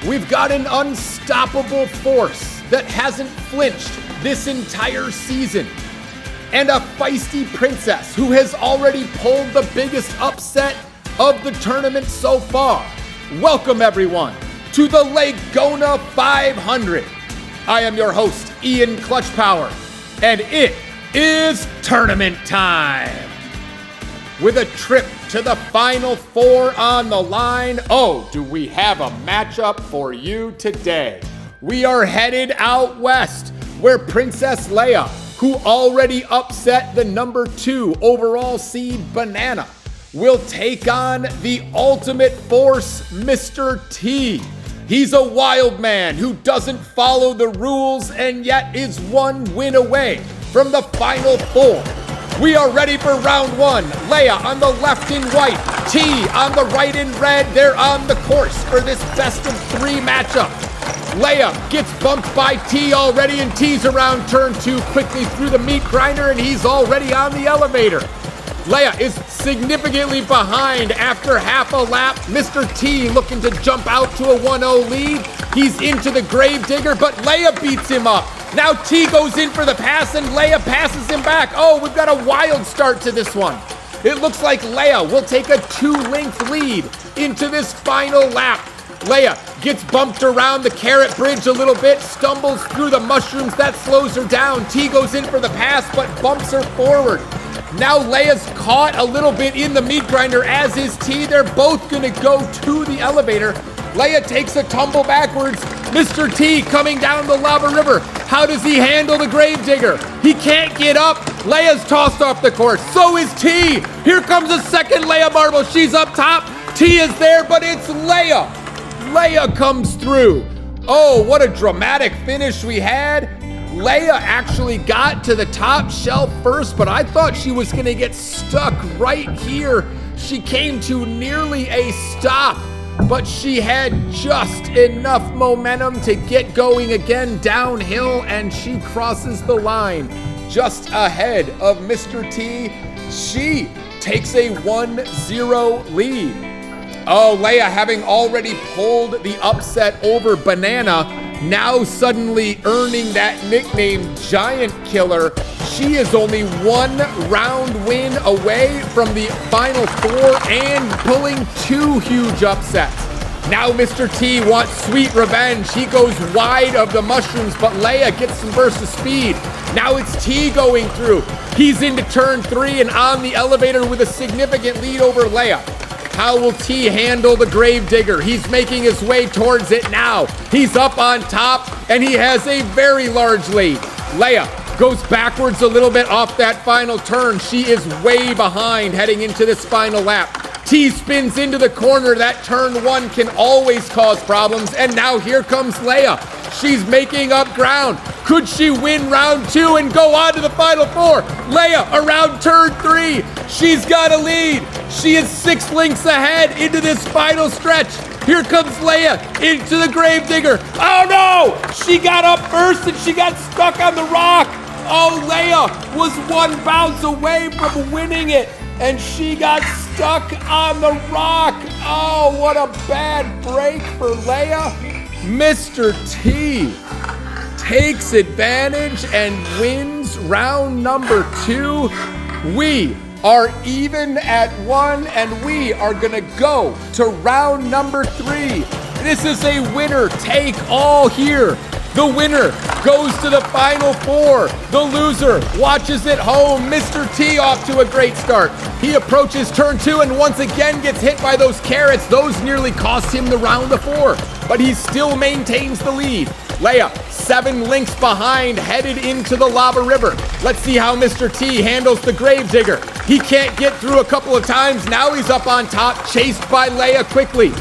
We've got an unstoppable force that hasn't flinched this entire season. And a feisty princess who has already pulled the biggest upset of the tournament so far. Welcome everyone to the Legona 500. I am your host, Ian Clutch Power, and it is tournament time. With a trip to the Final Four on the line, oh, do we have a matchup for you today. We are headed out west, where Princess Leia, who already upset the number 2 overall seed Banana, will take on the ultimate force, Mr. T. He's a wild man who doesn't follow the rules and yet is one win away from the Final Four. We are ready for round 1. Leia on the left in white, T on the right in red. They're on the course for this best of 3 matchup. Leia gets bumped by T already, and T's around turn 2 quickly through the meat grinder, and he's already on the elevator. Leia is significantly behind after half a lap. Mr. T looking to jump out to a 1-0 lead. He's into the Gravedigger, but Leia beats him up. Now T goes in for the pass, and Leia passes him back. Oh, we've got a wild start to this one. It looks like Leia will take a 2-length lead into this final lap. Leia gets bumped around the carrot bridge a little bit, stumbles through the mushrooms, that slows her down. T goes in for the pass, but bumps her forward. Now Leia's caught a little bit in the meat grinder, as is T. They're both gonna go to the elevator. Leia takes a tumble backwards. Mr. T coming down the lava river. How does he handle the Gravedigger? He can't get up. Leia's tossed off the course. So is T. Here comes a second Leia marble. She's up top. T is there, but it's Leia. Leia comes through. Oh, what a dramatic finish we had. Leia actually got to the top shelf first, but I thought she was gonna get stuck right here. She came to nearly a stop, but she had just enough momentum to get going again downhill, and she crosses the line just ahead of Mr. T. She takes a 1-0 lead. Oh, Leia, having already pulled the upset over Banana, now suddenly earning that nickname Giant Killer. She is only 1 round win away from the Final Four and pulling 2 huge upsets. Now Mr. T wants sweet revenge. He goes wide of the mushrooms, but Leia gets some burst of speed. Now it's T going through. He's into turn 3 and on the elevator with a significant lead over Leia. How will T handle the Gravedigger? He's making his way towards it now. He's up on top, and he has a very large lead. Leia goes backwards a little bit off that final turn. She is way behind heading into this final lap. T spins into the corner. That turn 1 can always cause problems, and now here comes Leia. She's making up ground. Could she win round 2 and go on to the Final Four? Leia around turn 3. She's got a lead. She is 6 lengths ahead into this final stretch. Here comes Leia into the Gravedigger. Oh no! She got up first and she got stuck on the rock. Oh, Leia was 1 bounce away from winning it, and she got stuck on the rock. Oh, what a bad break for Leia. Mr. T takes advantage and wins round number 2. We are even at 1, and we are gonna go to round number 3. This is a winner take all here. The winner goes to the Final Four. The loser watches at home. Mr. T off to a great start. He approaches turn 2 and once again gets hit by those carrots. Those nearly cost him the round of 4, but he still maintains the lead. Leia, 7 lengths behind, headed into the lava river. Let's see how Mr. T handles the Gravedigger. He can't get through a couple of times. Now he's up on top, chased by Leia quickly.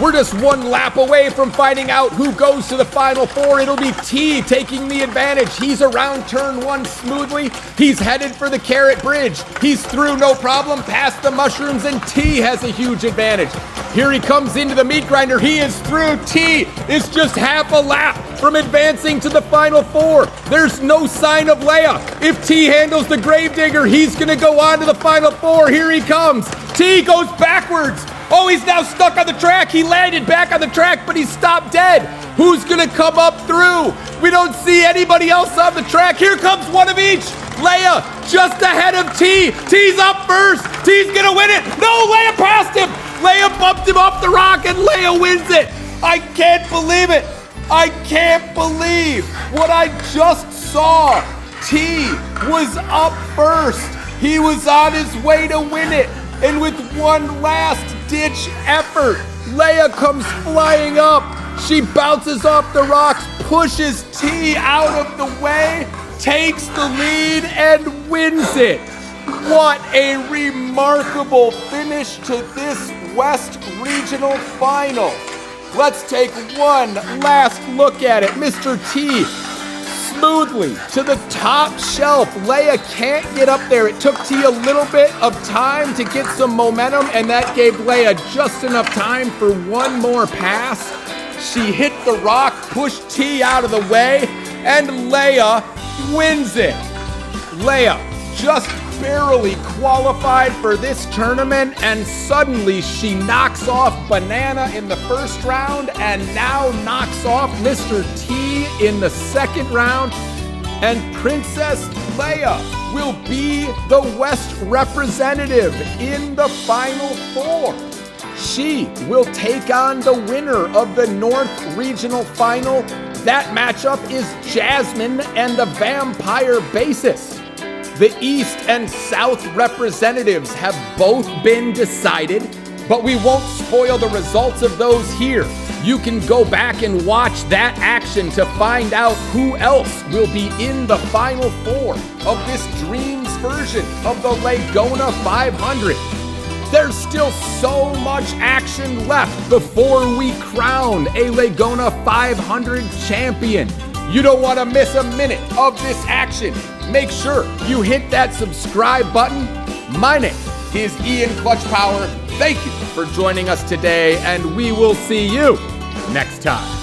We're just 1 lap away from finding out who goes to the Final Four. It'll be T taking the advantage. He's around turn 1 smoothly. He's headed for the carrot bridge. He's through no problem, past the mushrooms, and T has a huge advantage. Here he comes into the meat grinder. He is through. T is just half a lap from advancing to the Final Four. There's no sign of Leia. If T handles the Gravedigger, he's gonna go on to the Final Four. Here he comes. T goes backwards. Oh, he's now stuck on the track. He landed back on the track, but he's stopped dead. Who's gonna come up through? We don't see anybody else on the track. Here comes one of each. Leia just ahead of T. T's up first. T's gonna win it. No, Leia passed him. Leia bumped him off the rock and Leia wins it. I can't believe it. I can't believe what I just saw. T was up first. He was on his way to win it. And with one last ditch effort, Leia comes flying up. She bounces off the rocks, pushes T out of the way, takes the lead, and wins it. What a remarkable finish to this West Regional Final. Let's take one last look at it. Mr. T smoothly to the top shelf. Leia can't get up there. It took T a little bit of time to get some momentum, and that gave Leia just enough time for one more pass. She hit the rock, pushed T out of the way, and Leia wins it. Leia just barely qualified for this tournament, and suddenly she knocks off Banana in the first round and now knocks off Mr. T in the second round. And Princess Leia will be the West representative in the Final Four. She will take on the winner of the North Regional Final. That matchup is Jasmine and the Vampire Basis. The East and South representatives have both been decided, but we won't spoil the results of those here. You can go back and watch that action to find out who else will be in the Final Four of this Dreamzzz version of the Legona 500. There's still so much action left before we crown a Legona 500 champion. You don't want to miss a minute of this action. Make sure you hit that subscribe button. My name is Ian Clutch Power. Thank you for joining us today, and we will see you next time.